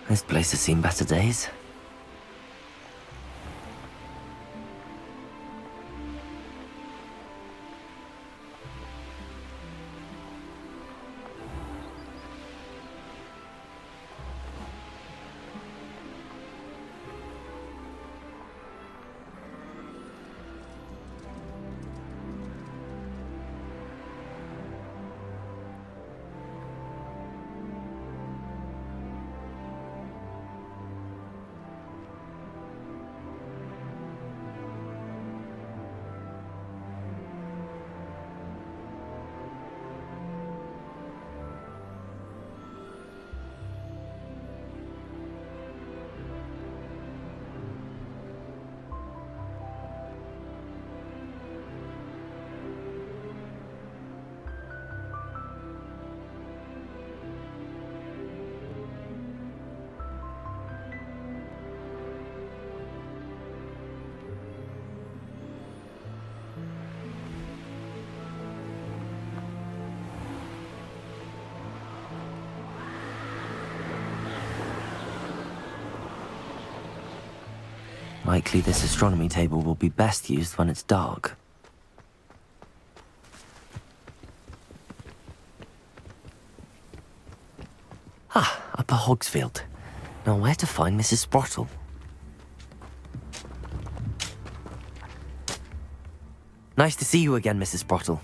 This place has seen better days. Likely this astronomy table will be best used when it's dark. Ah, Upper Hogsfield. Now where to find Mrs. Sprottle? Nice to see you again, Mrs. Sprottle.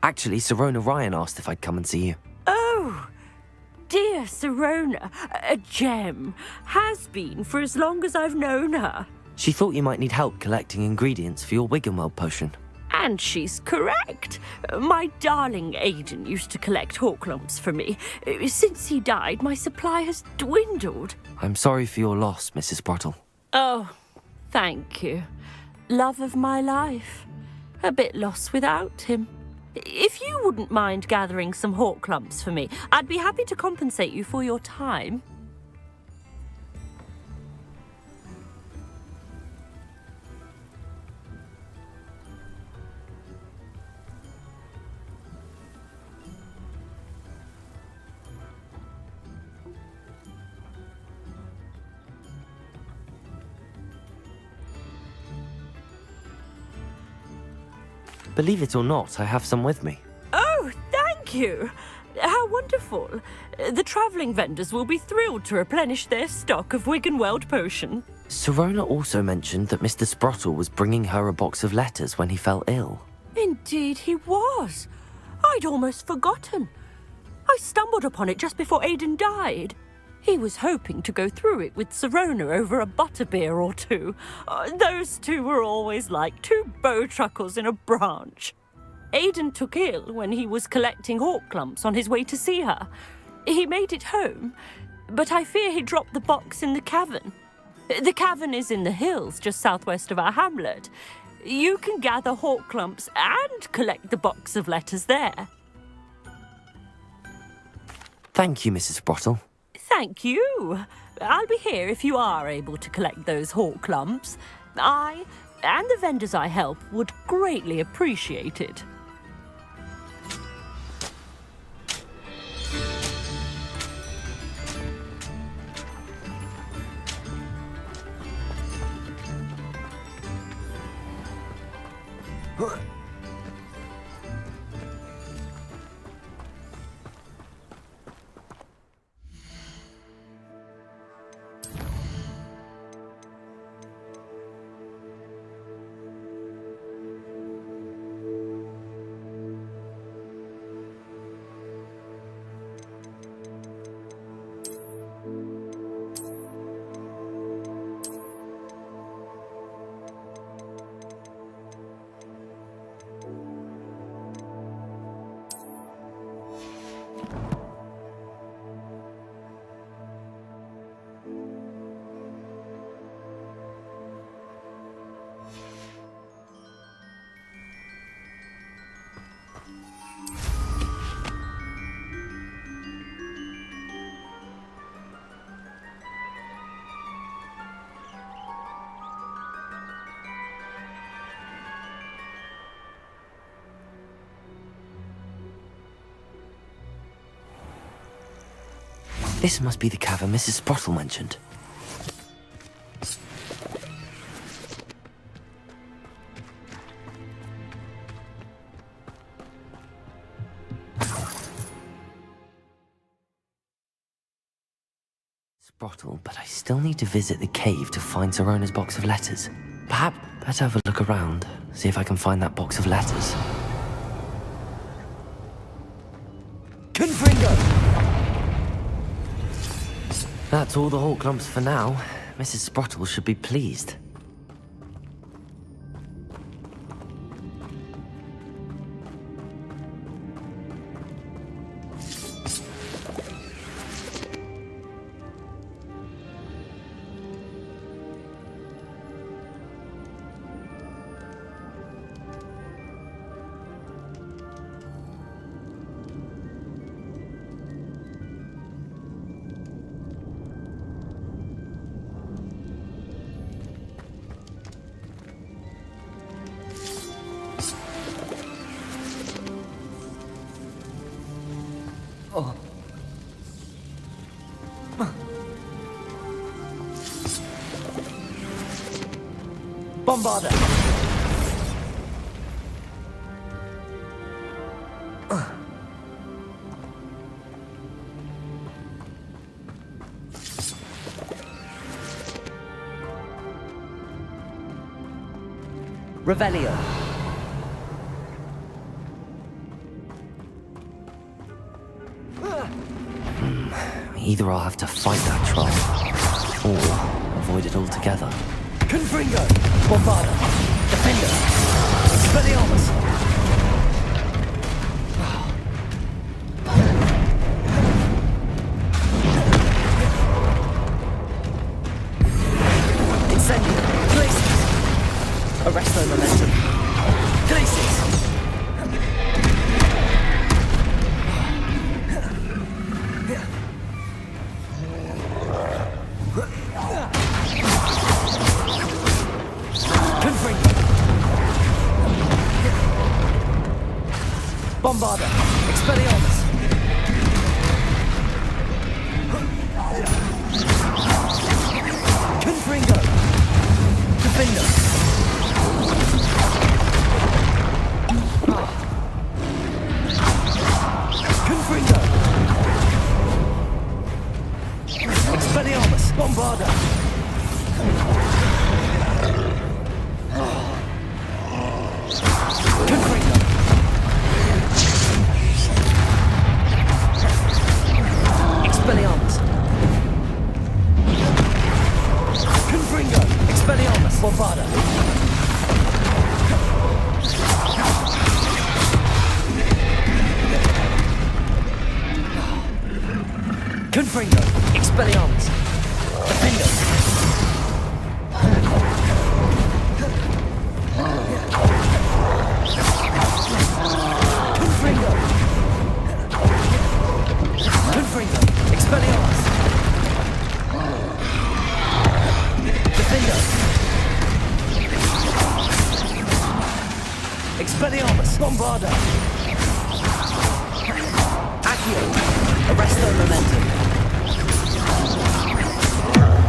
Actually, Sirona Ryan asked if I'd come and see you. Oh, dear Sirona, a gem. Has been for as long as I've known her. She thought you might need help collecting ingredients for your Wiggenweld potion. And she's correct. My darling Aidan used to collect hawk lumps for me. Since he died, my supply has dwindled. I'm sorry for your loss, Mrs. Sprottle. Oh, thank you. Love of my life. A bit lost without him. If you wouldn't mind gathering some hawk lumps for me, I'd be happy to compensate you for your time. Believe it or not, I have some with me. Oh, thank you. How wonderful. The travelling vendors will be thrilled to replenish their stock of Wiggenweld potion. Sirona also mentioned that Mr. Sprottle was bringing her a box of letters when he fell ill. Indeed he was. I'd almost forgotten. I stumbled upon it just before Aidan died. He was hoping to go through it with Sirona over a butterbeer or two. Those two were always like two bowtruckles in a branch. Aidan took ill when he was collecting hawk clumps on his way to see her. He made it home, but I fear he dropped the box in the cavern. The cavern is in the hills just southwest of our hamlet. You can gather hawk clumps and collect the box of letters there. Thank you, Mrs. Sprottle. Thank you. I'll be here if you are able to collect those hawk lumps. I, and the vendors I help, would greatly appreciate it. This must be the cavern Mrs. Sprottle mentioned. Sprottle, but I still need to visit the cave to find Sorona's box of letters. Perhaps better have a look around, see if I can find that box of letters. Confringo! That's all the Hawk lumps for now. Mrs. Sprottle should be pleased. Bombarder! Revelio. Either I'll have to fight that troll, or avoid it altogether. Confringo! Bombarder! Defender! Expelliarmus! Incendio! Glaciers! Arresto momentum! Glaciers! Bombarder! Expelliarmus! Confringo! Defender! Confringo! Expelliarmus! Bombarder! Confringo! Expelliarmus! Confringo! Expelliarmus! Bombarder! Confringo! Expelliarmus! Defender! Confringo! Confringo! Expelliarmus! Defender! Expelliarmus! Bombarder! Accio! Arresto momentum!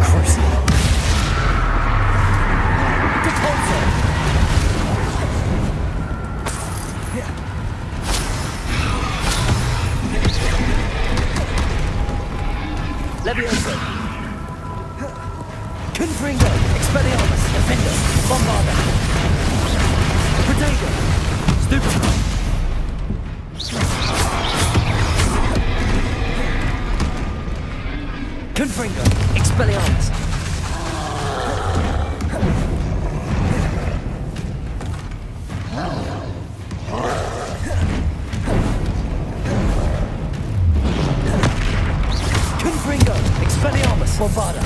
Crucial! Deponzo! Levioso! Confringo! Expelliarmus! Defender! Bombarder! Protego! Stupefy! Confringo! Expelliarmus! Confringo! Expelliarmus! Bombarder!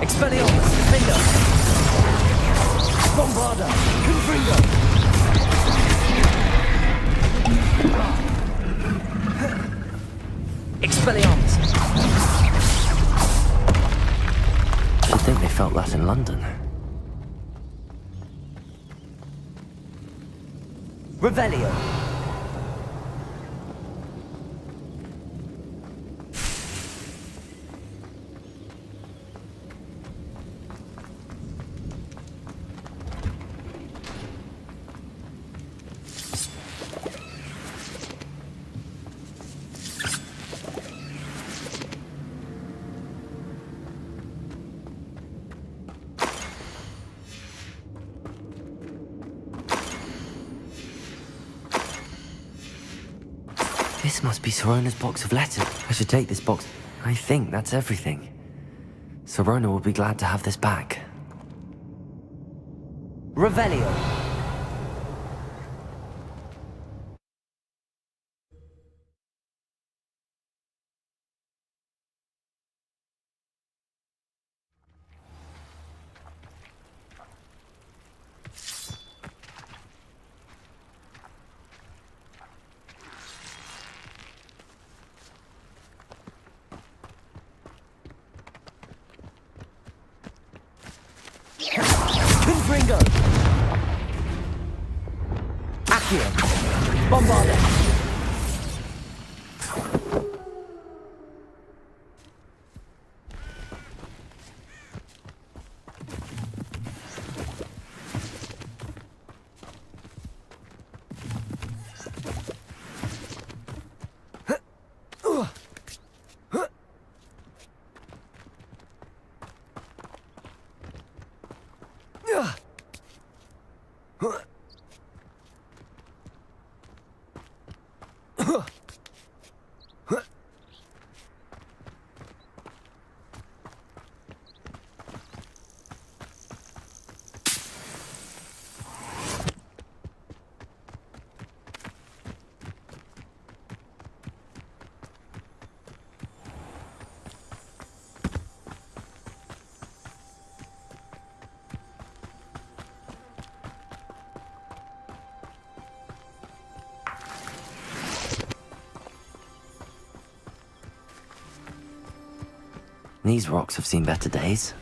Expelliarmus! Defender! Bombarder! Confringo! Expelliarmus! You'd think they felt that in London. Revelio. This must be Sirona's box of letters. I should take this box. I think that's everything. Sirona will be glad to have this back. Revelio. Confringo! Accio! Bombarda! These rocks have seen better days.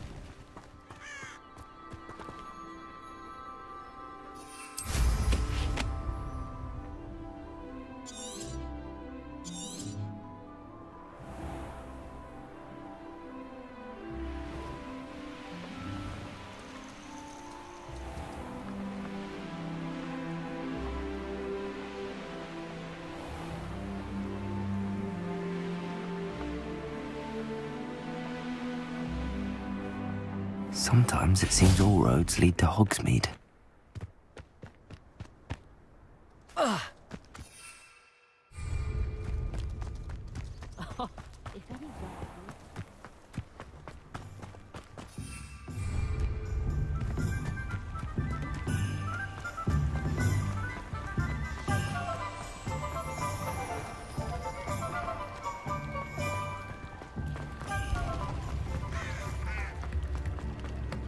Sometimes it seems all roads lead to Hogsmeade.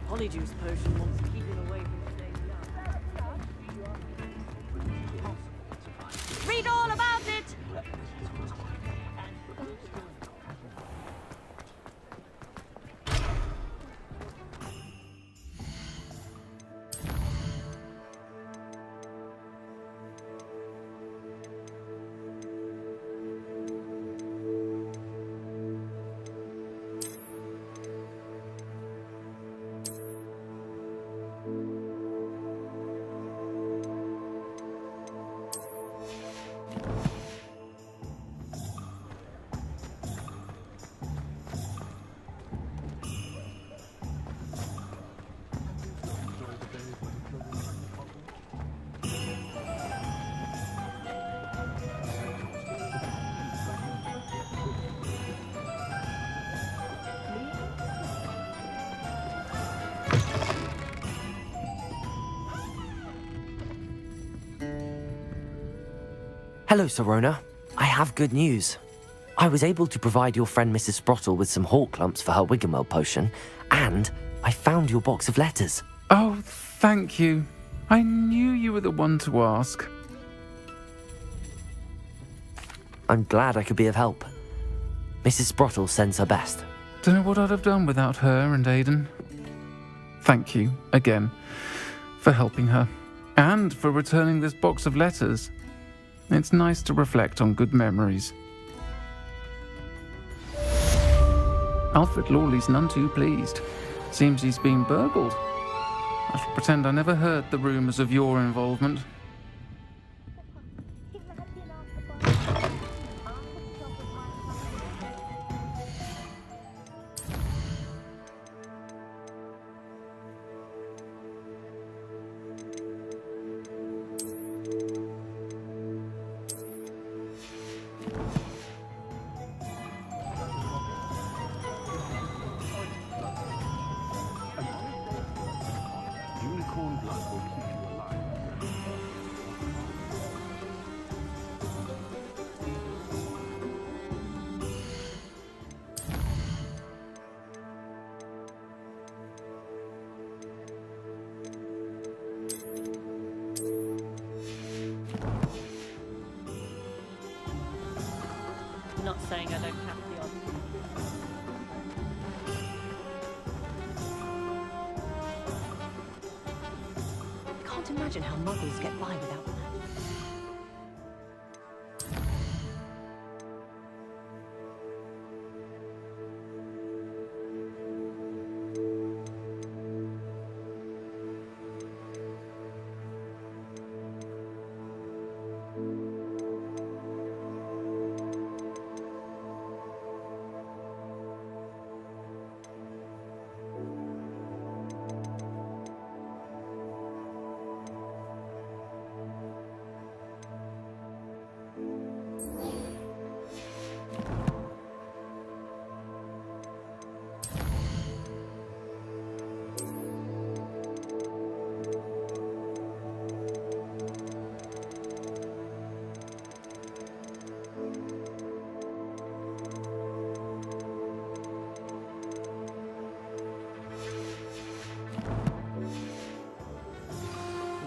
Polyjuice potion wants to keep it away from staying young. Read all about it! Hello, Sirona. I have good news. I was able to provide your friend Mrs. Sprottle with some hawk lumps for her Wiggenweld potion, and I found your box of letters. Oh, thank you. I knew you were the one to ask. I'm glad I could be of help. Mrs. Sprottle sends her best. Don't know what I'd have done without her and Aidan. Thank you, again, for helping her. And for returning this box of letters. It's nice to reflect on good memories. Alfred Lawley's none too pleased. Seems he's been burgled. I shall pretend I never heard the rumours of your involvement. Unicorn blood will keep you alive. Not saying I don't have the odd. I can't imagine how muggles get by without them.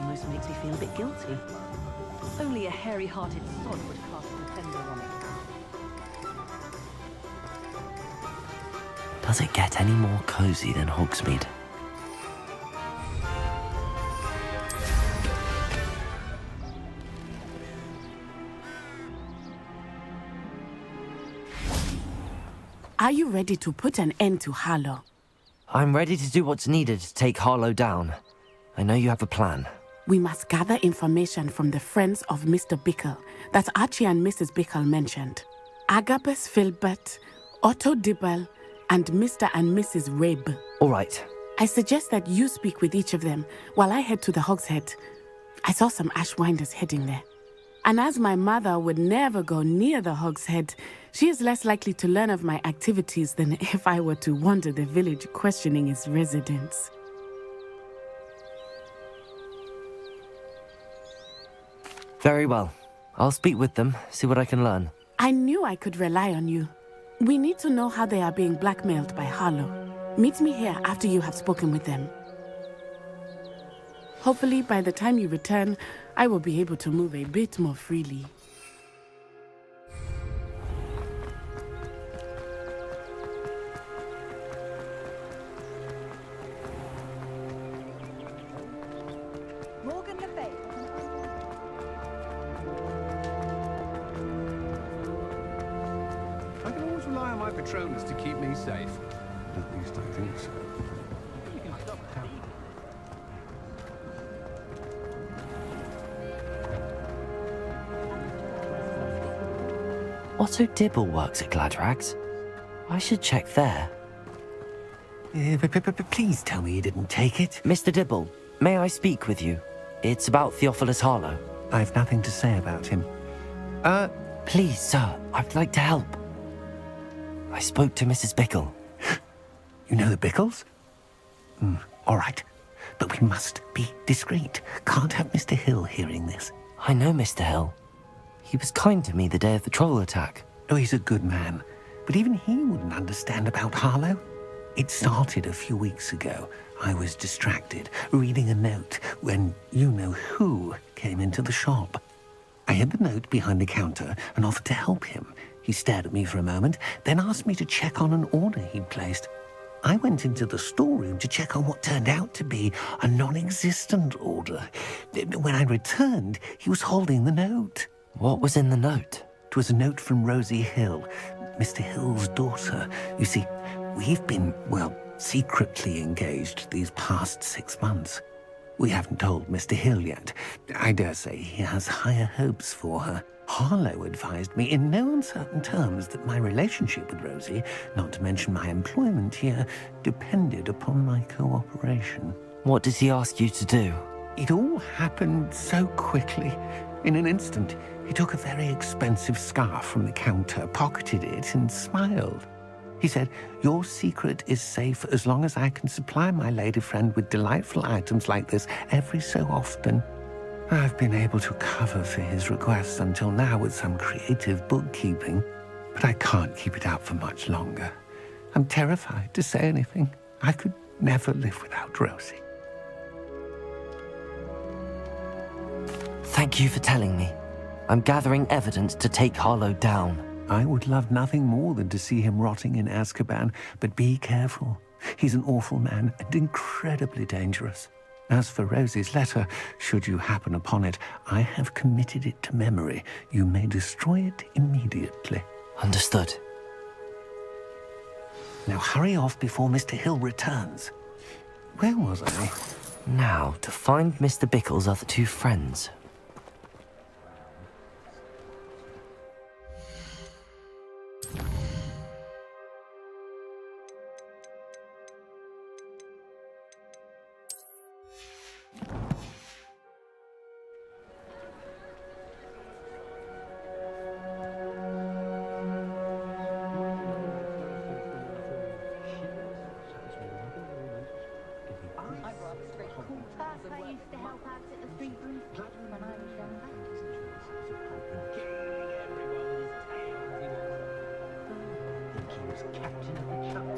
Almost makes me feel a bit guilty. Only a hairy-hearted sod would cast a defender on it. Does it get any more cozy than Hogsmeade? Are you ready to put an end to Harlow? I'm ready to do what's needed to take Harlow down. I know you have a plan. We must gather information from the friends of Mr. Bickle that Archie and Mrs. Bickle mentioned. Agabus Filbert, Otto Dibble, and Mr. and Mrs. Rabe. All right. I suggest that you speak with each of them while I head to the Hogshead. I saw some Ashwinders heading there. And as my mother would never go near the Hogshead, she is less likely to learn of my activities than if I were to wander the village questioning its residents. Very well. I'll speak with them, see what I can learn. I knew I could rely on you. We need to know how they are being blackmailed by Harlow. Meet me here after you have spoken with them. Hopefully, by the time you return, I will be able to move a bit more freely. Morgan Le Fay. I can always rely on my Patronus to keep me safe. At least I think so. Otto Dibble works at Gladrags. I should check there. Please tell me you didn't take it. Mr. Dibble, may I speak with you? It's about Theophilus Harlow. I've nothing to say about him. Please, sir, I'd like to help. I spoke to Mrs. Bickle. You know the Bickles? All right. But we must be discreet. Can't have Mr. Hill hearing this. I know Mr. Hill. He was kind to me the day of the troll attack. Oh, he's a good man. But even he wouldn't understand about Harlow. It started a few weeks ago. I was distracted, reading a note, when you-know-who came into the shop. I hid the note behind the counter and offered to help him. He stared at me for a moment, then asked me to check on an order he'd placed. I went into the storeroom to check on what turned out to be a non-existent order. When I returned, he was holding the note. What was in the note? It was a note from Rosie Hill, Mr. Hill's daughter. You see, we've been, well, secretly engaged these past 6 months. We haven't told Mr. Hill yet. I dare say he has higher hopes for her. Harlow advised me in no uncertain terms that my relationship with Rosie, not to mention my employment here, depended upon my cooperation. What does he ask you to do? It all happened so quickly. In an instant, he took a very expensive scarf from the counter, pocketed it, and smiled. He said, "Your secret is safe as long as I can supply my lady friend with delightful items like this every so often." I've been able to cover for his requests until now with some creative bookkeeping, but I can't keep it out for much longer. I'm terrified to say anything. I could never live without Rosie. Thank you for telling me. I'm gathering evidence to take Harlow down. I would love nothing more than to see him rotting in Azkaban, but be careful. He's an awful man and incredibly dangerous. As for Rosie's letter, should you happen upon it, I have committed it to memory. You may destroy it immediately. Understood. Now hurry off before Mr. Hill returns. Where was I? Now, to find Mr. Bickle's other two friends. I used to help out at the Three Rooms Club when I was younger. He was captain of the club.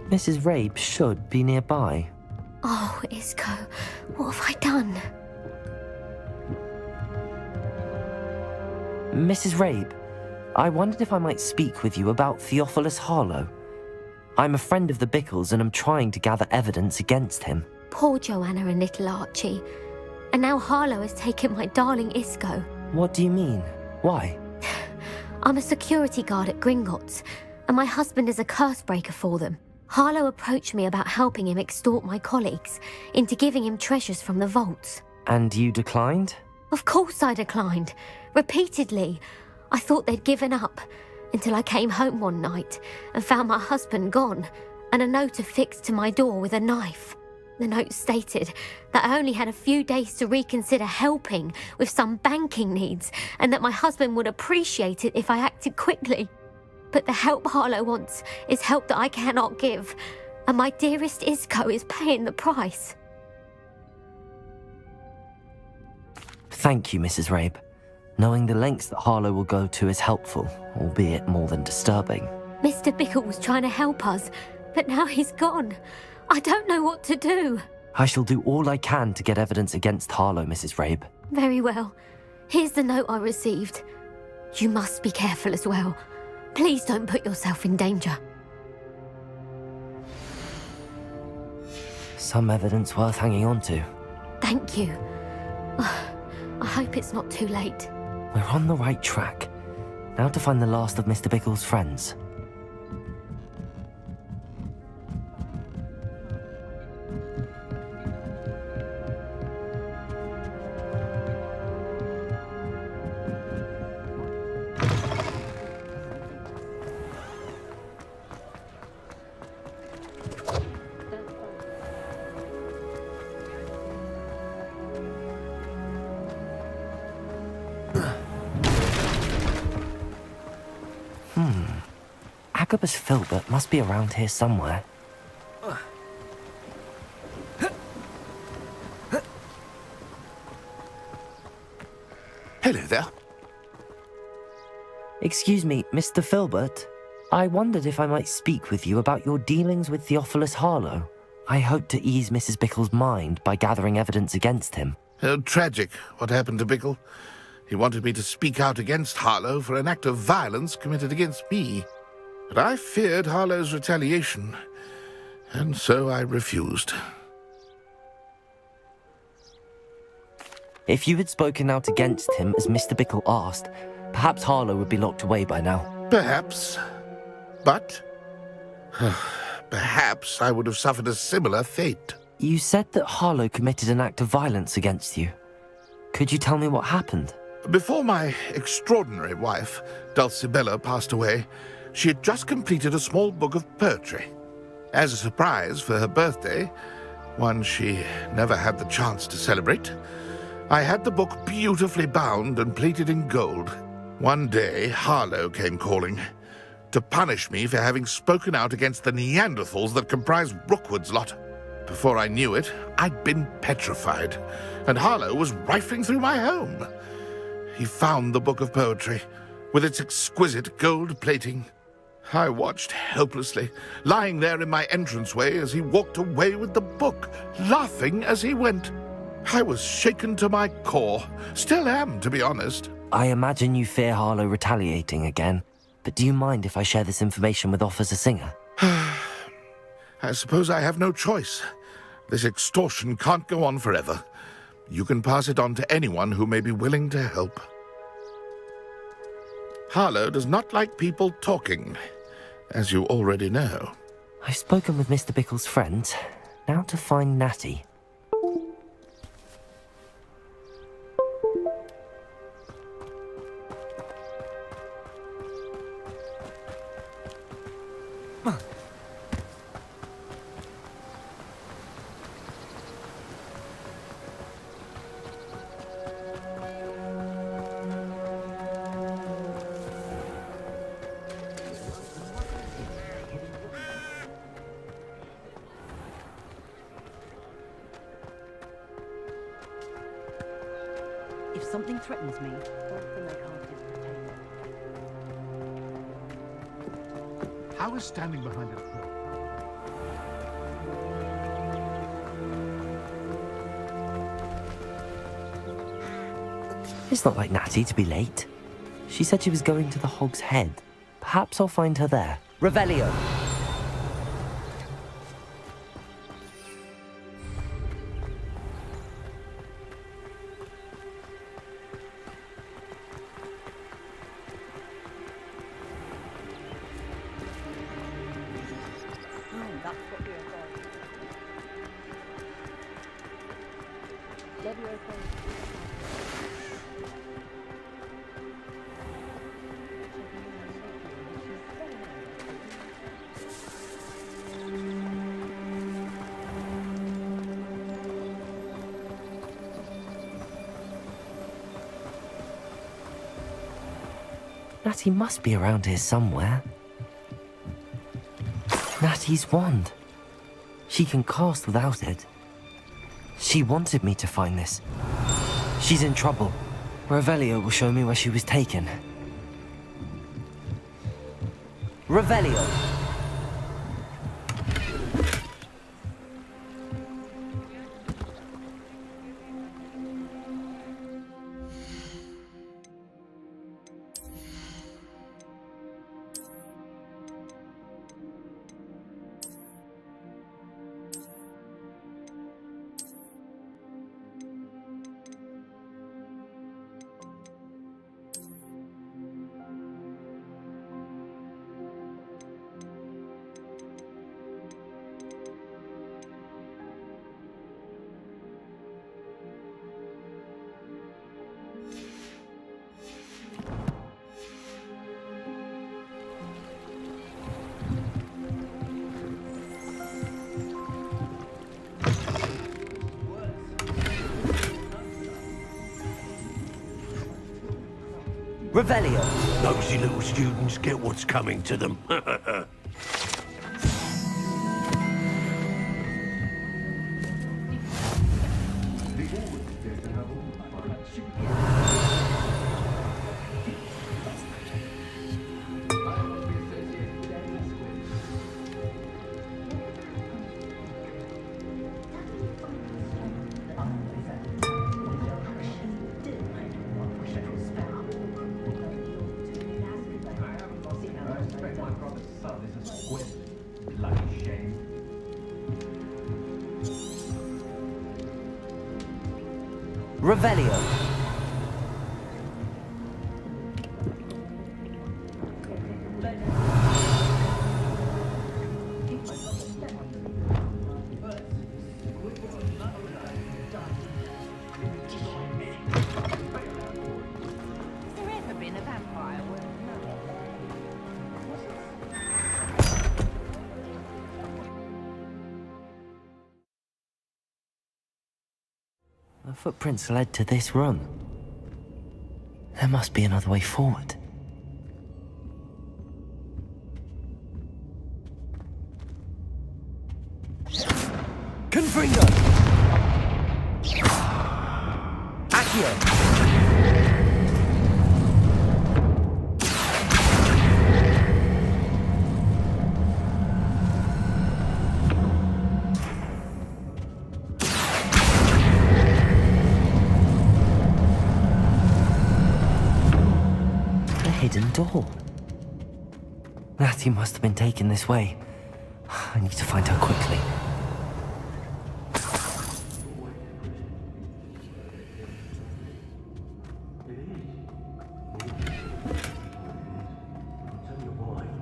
Mrs. Rabe should be nearby. Oh, Isco, what have I done? Mrs. Rabe, I wondered if I might speak with you about Theophilus Harlow. I'm a friend of the Bickles and I'm trying to gather evidence against him. Poor Joanna and little Archie. And now Harlow has taken my darling Isco. What do you mean? Why? I'm a security guard at Gringotts, and my husband is a curse breaker for them. Harlow approached me about helping him extort my colleagues into giving him treasures from the vaults. And you declined? Of course I declined. Repeatedly. I thought they'd given up, until I came home one night and found my husband gone, and a note affixed to my door with a knife. The note stated that I only had a few days to reconsider helping with some banking needs, and that my husband would appreciate it if I acted quickly. But the help Harlow wants is help that I cannot give, and my dearest Isco is paying the price. Thank you, Mrs. Rabe. Knowing the lengths that Harlow will go to is helpful, albeit more than disturbing. Mr. Bickle was trying to help us, but now he's gone. I don't know what to do. I shall do all I can to get evidence against Harlow, Mrs. Rabe. Very well. Here's the note I received. You must be careful as well. Please don't put yourself in danger. Some evidence worth hanging on to. Thank you. I hope it's not too late. We're on the right track. Now to find the last of Mr. Bickle's friends. Agabus Filbert must be around here somewhere. Hello there. Excuse me, Mr. Filbert. I wondered if I might speak with you about your dealings with Theophilus Harlow. I hoped to ease Mrs. Bickle's mind by gathering evidence against him. Oh, tragic what happened to Bickle. He wanted me to speak out against Harlow for an act of violence committed against me. But I feared Harlow's retaliation, and so I refused. If you had spoken out against him as Mr. Bickle asked, perhaps Harlow would be locked away by now. Perhaps. But perhaps I would have suffered a similar fate. You said that Harlow committed an act of violence against you. Could you tell me what happened? Before my extraordinary wife, Dulcibella, passed away, she had just completed a small book of poetry. As a surprise for her birthday, one she never had the chance to celebrate, I had the book beautifully bound and plated in gold. One day, Harlow came calling to punish me for having spoken out against the Neanderthals that comprised Rookwood's lot. Before I knew it, I'd been petrified, and Harlow was rifling through my home. He found the book of poetry, with its exquisite gold plating. I watched helplessly, lying there in my entranceway as he walked away with the book, laughing as he went. I was shaken to my core. Still am, to be honest. I imagine you fear Harlow retaliating again, but do you mind if I share this information with Officer Singer? I suppose I have no choice. This extortion can't go on forever. You can pass it on to anyone who may be willing to help. Harlow does not like people talking, as you already know. I've spoken with Mr. Bickle's friends. Now to find Natty. If something threatens me, then I can't protect. How is standing behind a hill? It's not like Natty to be late. She said she was going to the Hog's Head. Perhaps I'll find her there. Revelio! Natty must be around here somewhere. Natty's wand. She can cast without it. She wanted me to find this. She's in trouble. Revelio will show me where she was taken. Revelio! Revelio! Nosy little students get what's coming to them. Revelio. The footprints led to this room. There must be another way forward. Confringo! Accio! Hidden door. Natty must have been taken this way. I need to find her quickly.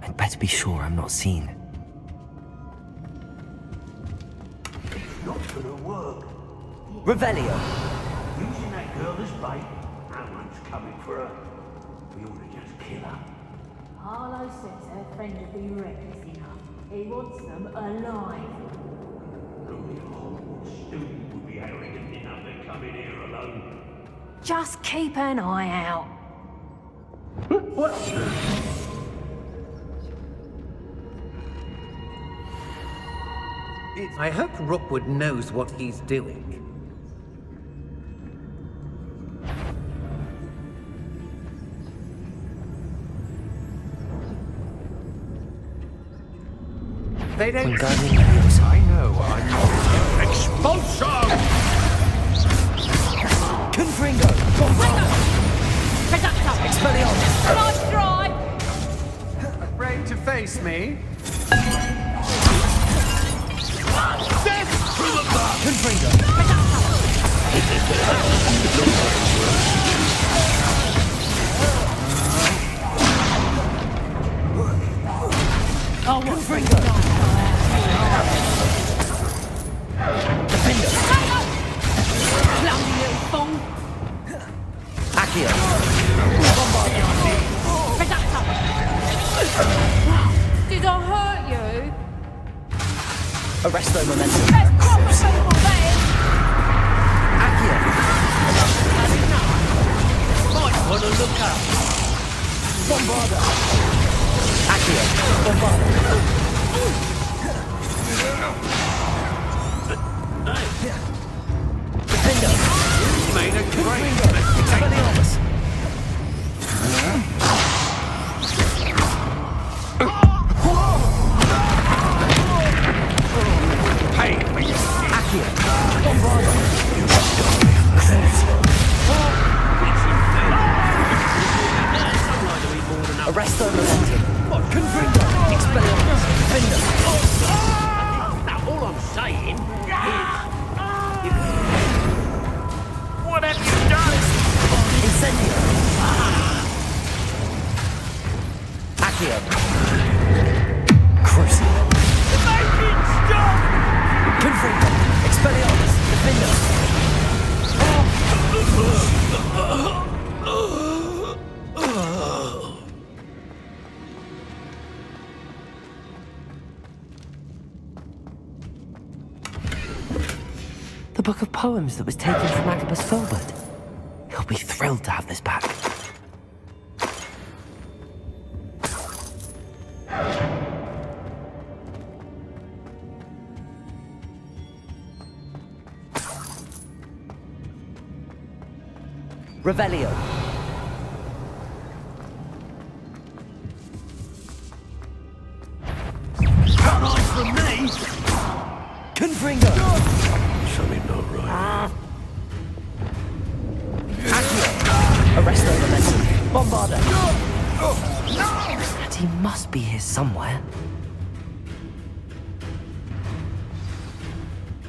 I'd better be sure I'm not seen. It's not gonna work. Revelio! Using that girl as bait, no one's coming for her. We ought to just kill her. Harlow says her friend would be reckless enough. He wants them alive. Only a Hogwarts student would be arrogant enough to come in here alone. Just keep an eye out. What? I hope Rookwood knows what he's doing. They don't... I know, I'm not... Expulsion! Confringo! Expelliarmus! Nice try! Afraid to face me? Confringo! Oh, Confringo! Defender! Bloody little fool! Accio! Did I hurt you? Arresto momentum. Let's proper people then! Accio! Might want to look up. Bombarda! Accio! Bombarda! Defender! Made a great Expelliarmus! Hey, Accio! Bombarda! Arresto momentum. Confringo! Expelliarmus! Defender! now all I'm saying is... What have you done? Incendio! Accio! Crucial! Make it stop! Confringo! Expelliarmus! Defender! The book of poems that was taken from Agabus Filbert. He'll be thrilled to have this back. Revelio. Cut off from me! Confringo. Something not right. Accio. Arresto momentum. Bombarda. And he must be here somewhere.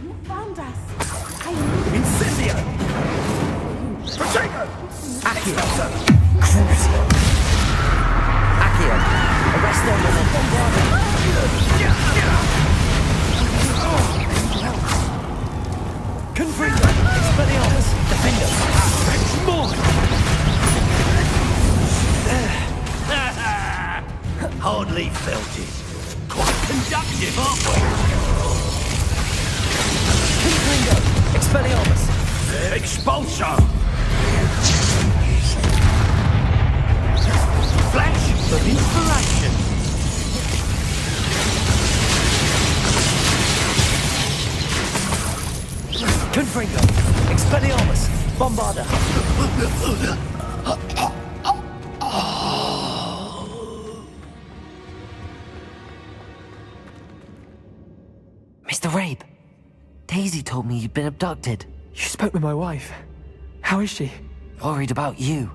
You found us. Incendio. Accio! Crucio! Accio! Arrest them and then bombard them! Confringo! Expelliarmus! Defender! Fetch more! Hardly felt it. Quite conductive, aren't we? Confringo! Expelliarmus! Expulso! Flash of inspiration! Confringo! Expelliarmus! Bombarda! Mr. Rabe, Daisy told me you'd been abducted. You spoke with my wife. How is she? Worried about you.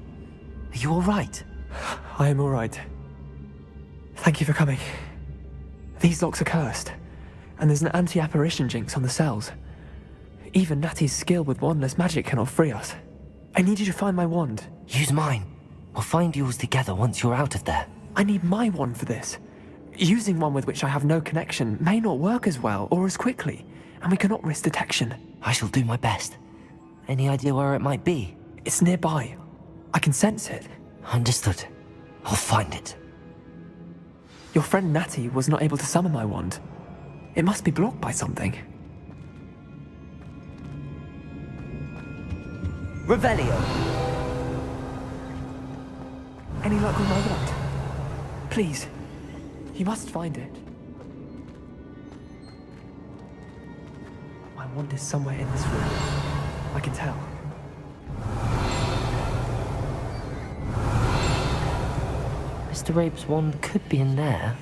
Are you all right? I am all right. Thank you for coming. These locks are cursed, and there's an anti-apparition jinx on the cells. Even Natty's skill with wandless magic cannot free us. I need you to find my wand. Use mine. We'll find yours together once you're out of there. I need my wand for this. Using one with which I have no connection may not work as well or as quickly, and we cannot risk detection. I shall do my best. Any idea where it might be? It's nearby. I can sense it. Understood. I'll find it. Your friend Natty was not able to summon my wand. It must be blocked by something. Revelio. Any luck with my wand? Please. You must find it. My wand is somewhere in this room. I can tell. Mr. Rabe's wand could be in there.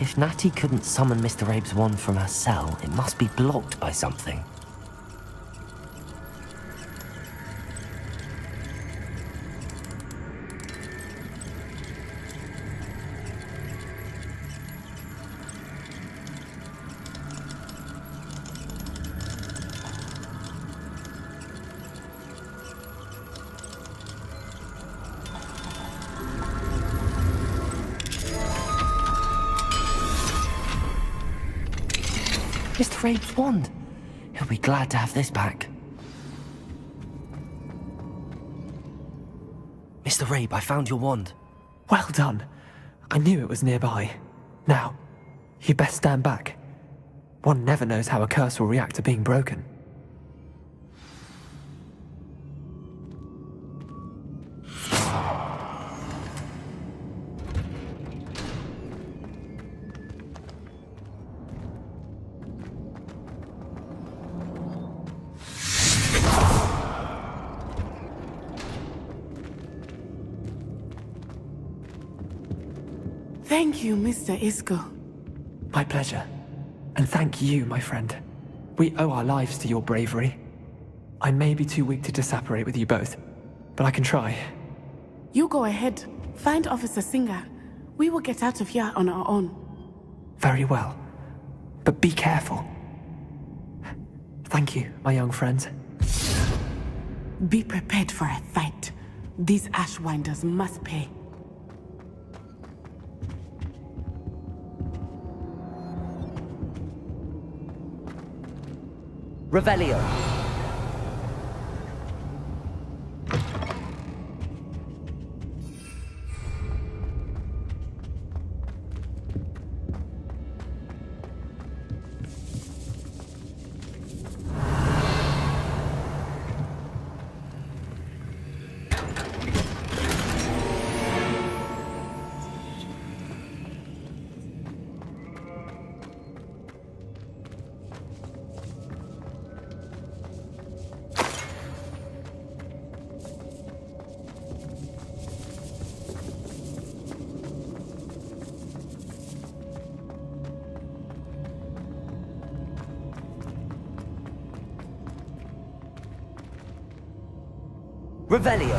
If Natty couldn't summon Mr. Rabe's wand from her cell, it must be blocked by something. Mr. Rabe's wand. He'll be glad to have this back. Mr. Rabe, I found your wand. Well done. I knew it was nearby. Now, you best stand back. One never knows how a curse will react to being broken. Thank you, Mr. Isco. My pleasure. And thank you, my friend. We owe our lives to your bravery. I may be too weak to disapparate with you both, but I can try. You go ahead. Find Officer Singer. We will get out of here on our own. Very well. But be careful. Thank you, my young friends. Be prepared for a fight. These Ashwinders must pay. Revelio. Revelio.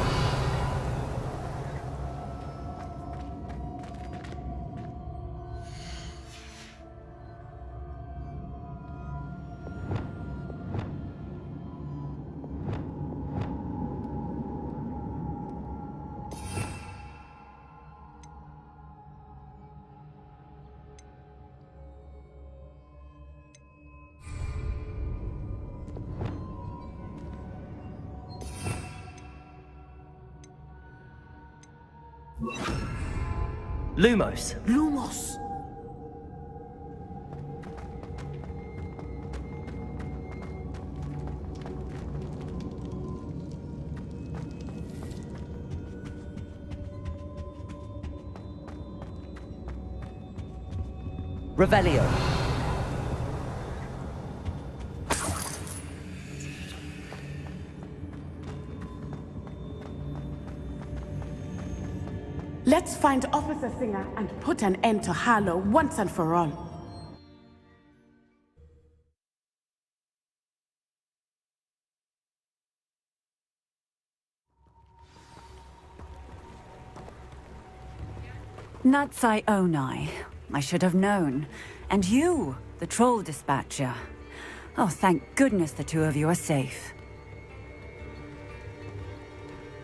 Lumos. Lumos! Revelio. Let's find Officer Singer and put an end to Harlow once and for all. Natsai Onai. I should have known. And you, the troll dispatcher. Oh, thank goodness the two of you are safe.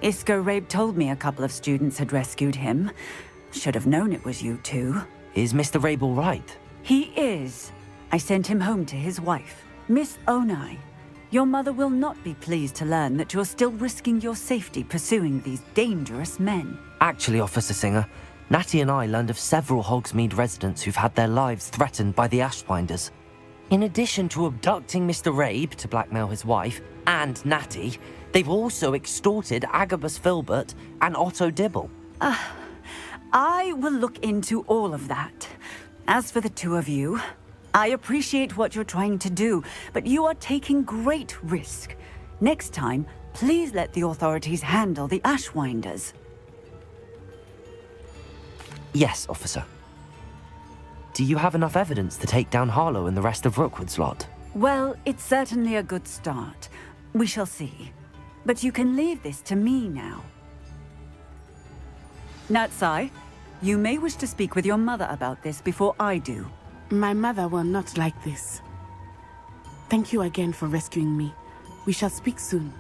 Isco Rabe told me a couple of students had rescued him. Should have known it was you two. Is Mr. Rabe all right? He is. I sent him home to his wife, Miss Onai. Your mother will not be pleased to learn that you're still risking your safety pursuing these dangerous men. Actually, Officer Singer, Natty and I learned of several Hogsmeade residents who've had their lives threatened by the Ashwinders. In addition to abducting Mr. Rabe to blackmail his wife and Natty, they've also extorted Agabus Filbert and Otto Dibble. I will look into all of that. As for the two of you, I appreciate what you're trying to do, but you are taking great risk. Next time, please let the authorities handle the Ashwinders. Yes, officer. Do you have enough evidence to take down Harlow and the rest of Rookwood's lot? Well, it's certainly a good start. We shall see. But you can leave this to me now. Natsai, you may wish to speak with your mother about this before I do. My mother will not like this. Thank you again for rescuing me. We shall speak soon.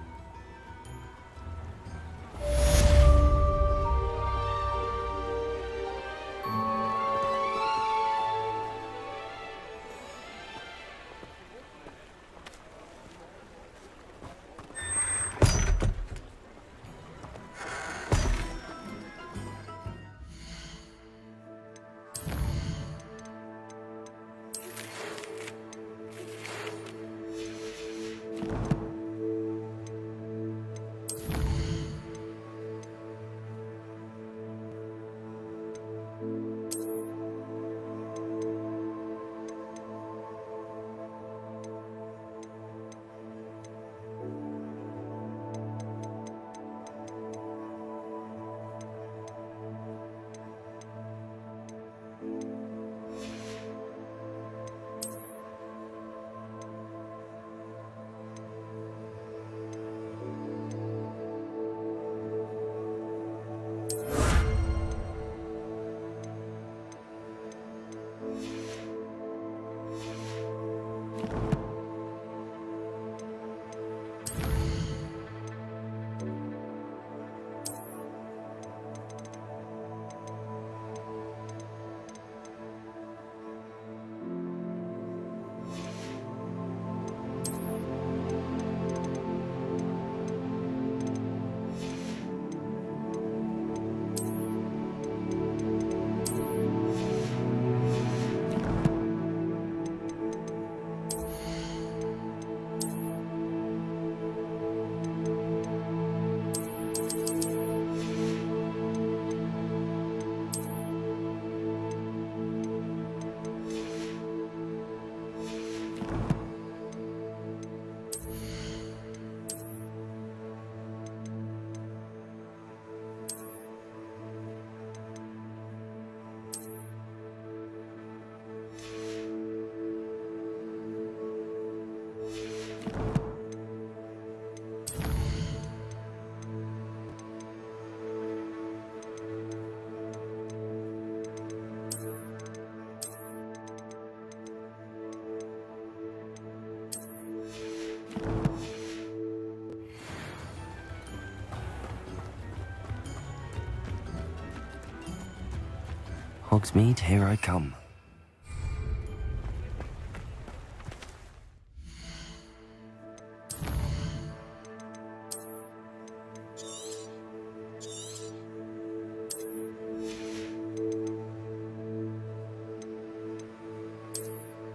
Hogsmeade, here I come.